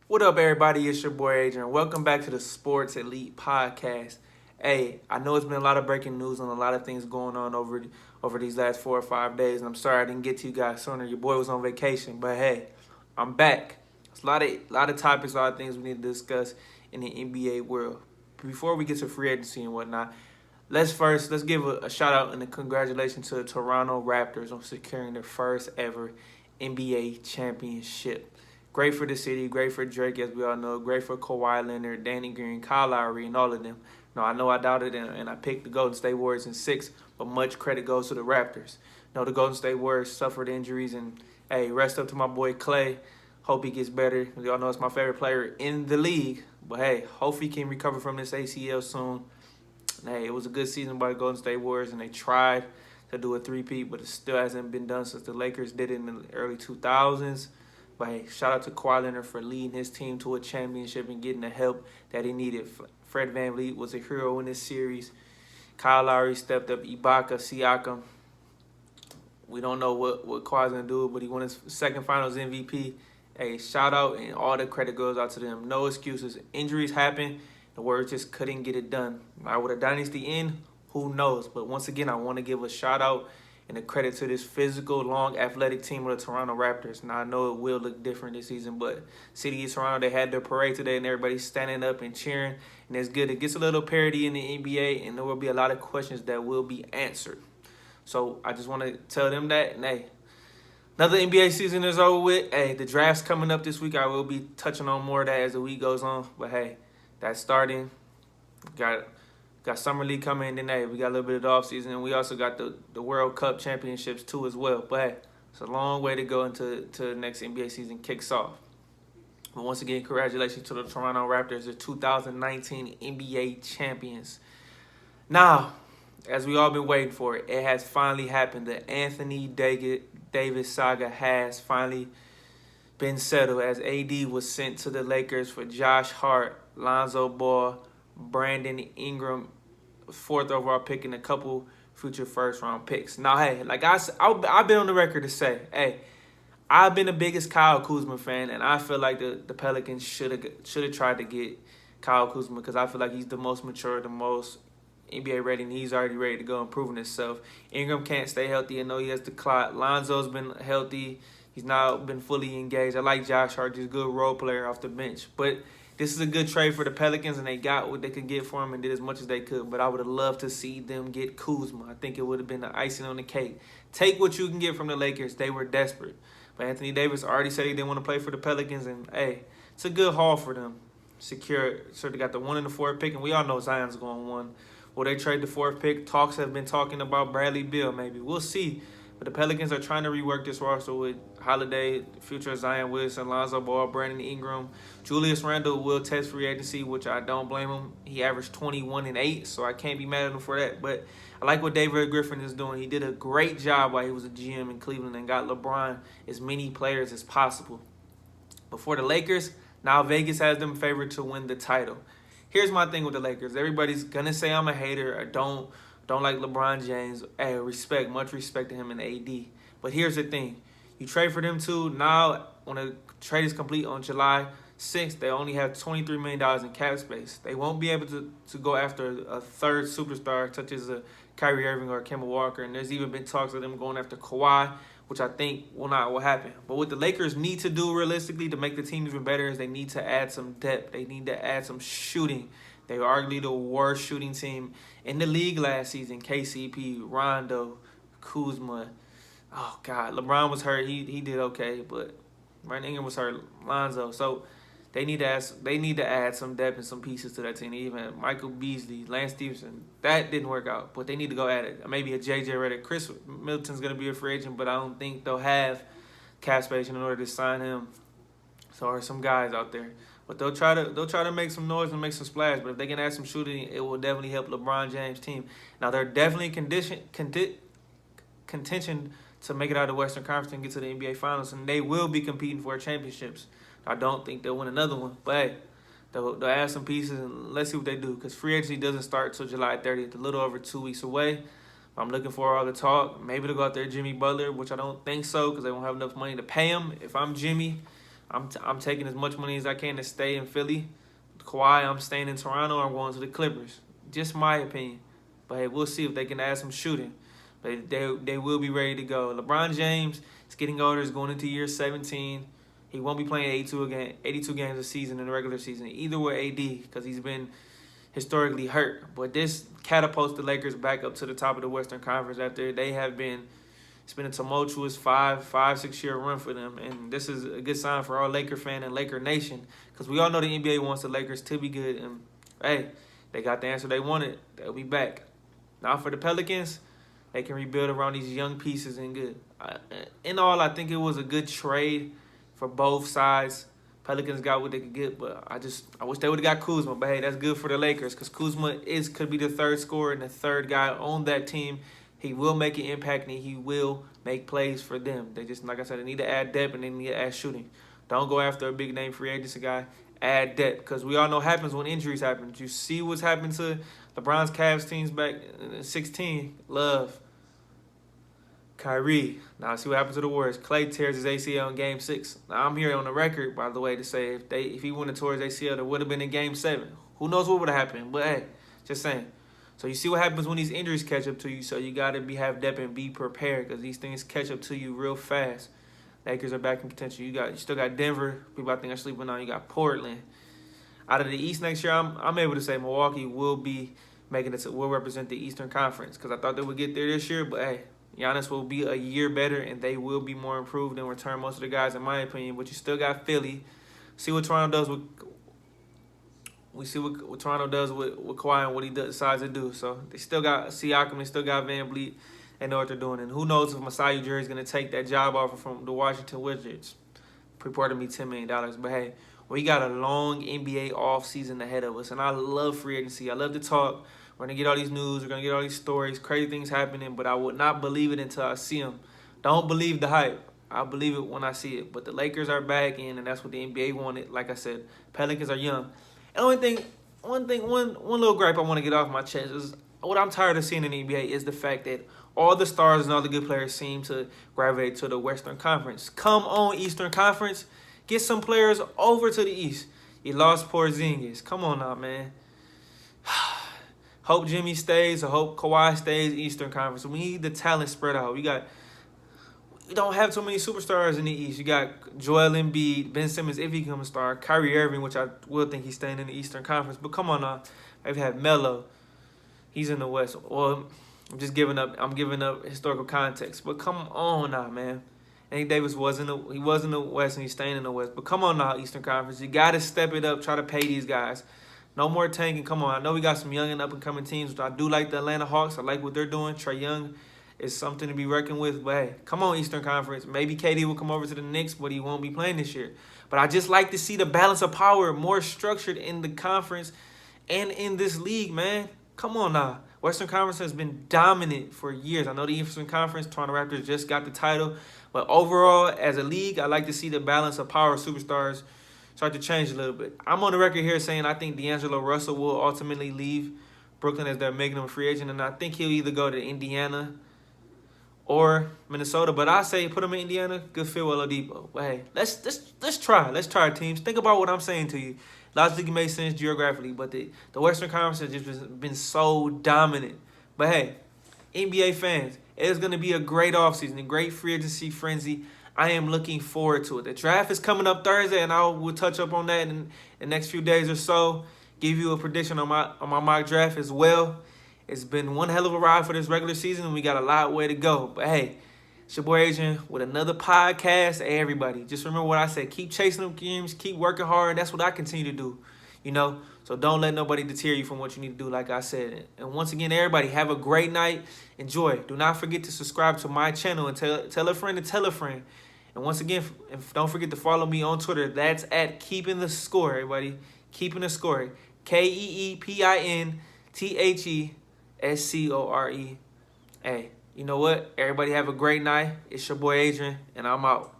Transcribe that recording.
What up, everybody? It's your boy Adrian. Welcome back to the Sports Elite Podcast. Hey, I know it's been a lot of breaking news and a lot of things going on over these last 4 or 5 days, and I'm sorry I didn't get to you guys sooner. Your boy was on vacation, but hey, I'm back. It's a lot of topics, a lot of things we need to discuss in the NBA world. Before we get to free agency and whatnot, let's give a shout out and a congratulations to the Toronto Raptors on securing their first ever NBA championship. Great for the city, great for Drake, as we all know, great for Kawhi Leonard, Danny Green, Kyle Lowry, and all of them. No, I know I doubted it, and I picked the Golden State Warriors in six, but much credit goes to the Raptors. No, the Golden State Warriors suffered injuries, and hey, rest up to my boy Clay. Hope he gets better. We all know it's my favorite player in the league, but hey, hope he can recover from this ACL soon. And hey, it was a good season by the Golden State Warriors, and they tried to do a three-peat, but it still hasn't been done since the Lakers did it in the early 2000s. But hey, shout out to Kawhi Leonard for leading his team to a championship and getting the help that he needed. Fred VanVleet was a hero in this series. Kyle Lowry stepped up. Ibaka, Siakam. We don't know what Kawhi's going to do, but he won his second finals MVP. Hey, shout out, and all the credit goes out to them. No excuses. Injuries happen. The Warriors just couldn't get it done. Now, with a dynasty in, who knows? But once again, I want to give a shout out and a credit to this physical, long, athletic team of the Toronto Raptors. Now, I know it will look different this season, but City of Toronto, they had their parade today, and everybody's standing up and cheering, and it's good. It gets a little parity in the NBA, and there will be a lot of questions that will be answered. So I just want to tell them that, and hey, another NBA season is over with. Hey, the draft's coming up this week. I will be touching on more of that as the week goes on, but hey, that's starting. Got Summer League coming in, then hey, we got a little bit of the offseason, and we also got the World Cup championships too as well. But hey, it's a long way to go until the next NBA season kicks off. But once again, congratulations to the Toronto Raptors, the 2019 NBA champions. Now, as we all been waiting for, it has finally happened. The Anthony Davis saga has finally been settled as AD was sent to the Lakers for Josh Hart, Lonzo Ball, Brandon Ingram, fourth overall pick, and a couple future first-round picks. Now, hey, like I've been on the record to say, hey, I've been the biggest Kyle Kuzma fan, and I feel like the Pelicans should have tried to get Kyle Kuzma because I feel like he's the most mature, the most NBA ready, and he's already ready to go and proving himself. Ingram can't stay healthy. I know he has the clot. Lonzo's been healthy. He's now been fully engaged. I like Josh Hart, just a good role player off the bench. But this is a good trade for the Pelicans, and they got what they could get for him and did as much as they could. But I would have loved to see them get Kuzma. I think it would have been the icing on the cake. Take what you can get from the Lakers. They were desperate. But Anthony Davis already said he didn't want to play for the Pelicans, and hey, it's a good haul for them. Secure, so they got the 1 and the 4th pick, and we all know Zion's going 1. Will they trade the 4th pick? Talks have been talking about Bradley Beal, maybe. We'll see. But the Pelicans are trying to rework this roster with Holiday, future Zion Wilson, Lonzo Ball, Brandon Ingram. Julius Randle will test free agency, which I don't blame him. He averaged 21 and 8, so I can't be mad at him for that. But I like what David Griffin is doing. He did a great job while he was a GM in Cleveland and got LeBron as many players as possible. But for the Lakers, now Vegas has them favored to win the title. Here's my thing with the Lakers. Everybody's going to say I'm a hater or don't like LeBron James. Hey, much respect to him and AD. But here's the thing. You trade for them too. Now, when the trade is complete on July 6th, they only have $23 million in cap space. They won't be able to go after a third superstar such as a Kyrie Irving or a Kemba Walker. And there's even been talks of them going after Kawhi, which I think will happen. But what the Lakers need to do realistically to make the team even better is they need to add some depth. They need to add some shooting. They were arguably the worst shooting team in the league last season. KCP, Rondo, Kuzma. Oh, God. LeBron was hurt. He did okay, but Brandon Ingram was hurt. Lonzo. So they need to add some depth and some pieces to that team. Even Michael Beasley, Lance Stevenson. That didn't work out, but they need to go at it. Maybe a J.J. Redick. Chris Middleton's going to be a free agent, but I don't think they'll have cap space in order to sign him. So are some guys out there. But they'll try to make some noise and make some splash. But if they can add some shooting, it will definitely help LeBron James' team. Now they're definitely contention to make it out of the Western Conference and get to the NBA Finals, and they will be competing for championships. I don't think they'll win another one, but hey, they'll add some pieces and let's see what they do. Because free agency doesn't start till July 30th, a little over 2 weeks away. I'm looking for all the talk. Maybe they'll go out there Jimmy Butler, which I don't think so because they won't have enough money to pay him. If I'm Jimmy, I'm taking as much money as I can to stay in Philly. Kawhi, I'm staying in Toronto. I'm going to the Clippers. Just my opinion. But hey, we'll see if they can add some shooting. But they will be ready to go. LeBron James is getting older. Is going into year 17. He won't be playing 82 games a season in the regular season, either with AD, because he's been historically hurt. But this catapults the Lakers back up to the top of the Western Conference after they have been. It's been a tumultuous 6 year run for them, and this is a good sign for all Laker fan and Laker Nation, because we all know the NBA wants the Lakers to be good, and hey, they got the answer they wanted. They'll be back. Now for the Pelicans, they can rebuild around these young pieces and good. In all, I think it was a good trade for both sides. Pelicans got what they could get, but I wish they would have got Kuzma. But hey, that's good for the Lakers, because Kuzma could be the third scorer and the third guy on that team. He will make an impact, and he will make plays for them. They just, like I said, they need to add depth, and they need to add shooting. Don't go after a big-name free agency guy. Add depth, because we all know what happens when injuries happen. You see what's happened to LeBron's Cavs teams back in 16. Love. Kyrie. Now see what happens to the Warriors. Klay tears his ACL in Game 6. Now I'm here on the record, by the way, to say if he wouldn't have tore his ACL, it would have been in Game 7. Who knows what would have happened? But hey, just saying. So you see what happens when these injuries catch up to you. So you got to have depth and be prepared, because these things catch up to you real fast. Lakers are back in contention. You still got Denver. People I think are sleeping on. You got Portland. Out of the East next year, I'm able to say Milwaukee will be will represent the Eastern Conference, because I thought they would get there this year. But hey, Giannis will be a year better, and they will be more improved and return most of the guys, in my opinion. But you still got Philly. See what Toronto does with. We see what Toronto does with Kawhi and what he decides to do. So they still got Siakam, they still got Van Vliet, and know what they're doing. And who knows if Masai Ujiri is going to take that job offer from the Washington Wizards. Purported me $10 million. But hey, we got a long NBA offseason ahead of us. And I love free agency. I love to talk. We're going to get all these news. We're going to get all these stories, crazy things happening. But I would not believe it until I see them. Don't believe the hype. I believe it when I see it. But the Lakers are back in, and that's what the NBA wanted. Like I said, Pelicans are young. And one little gripe I want to get off my chest is what I'm tired of seeing in the NBA is the fact that all the stars and all the good players seem to gravitate to the Western Conference. Come on, Eastern Conference. Get some players over to the East. You lost Porzingis. Come on now, man. Hope Jimmy stays or hope Kawhi stays Eastern Conference. We need the talent spread out. We don't have too many superstars in the East. You got Joel Embiid, Ben Simmons, if he becomes a star, Kyrie Irving, which I will think he's staying in the Eastern Conference. But come on now. They've had Melo. He's in the West. Well, I'm giving up historical context. But come on now, man. Anthony Davis was in the West, and he's staying in the West. But come on now, Eastern Conference. You got to step it up, try to pay these guys. No more tanking. Come on. I know we got some young and up-and-coming teams. But I do like the Atlanta Hawks. I like what they're doing. Trae Young is something to be reckoned with. But hey, come on, Eastern Conference. Maybe KD will come over to the Knicks, but he won't be playing this year. But I just like to see the balance of power more structured in the conference and in this league, man. Come on now. Western Conference has been dominant for years. I know the Eastern Conference, Toronto Raptors just got the title. But overall, as a league, I like to see the balance of power superstars start to change a little bit. I'm on the record here saying I think D'Angelo Russell will ultimately leave Brooklyn as they're making him a free agent. And I think he'll either go to Indiana or Minnesota. But I say put him in Indiana, good fit with Oladipo. But hey, let's try. Let's try, teams. Think about what I'm saying to you. Logically makes sense geographically, but the Western Conference has just been so dominant. But hey, NBA fans, it is going to be a great offseason, a great free agency frenzy. I am looking forward to it. The draft is coming up Thursday, and I will touch up on that in the next few days or so. Give you a prediction on my mock draft as well. It's been one hell of a ride for this regular season, and we got a lot way to go. But hey, it's your boy Adrian with another podcast. Hey, everybody, just remember what I said. Keep chasing them games. Keep working hard. That's what I continue to do, So don't let nobody deter you from what you need to do, like I said. And once again, everybody, have a great night. Enjoy. Do not forget to subscribe to my channel and tell a friend to tell a friend. And once again, don't forget to follow me on Twitter. That's at Keeping the Score, everybody. Keeping the Score. KeepinTheScore. Hey, you know what? Everybody have a great night. It's your boy Adrian, and I'm out.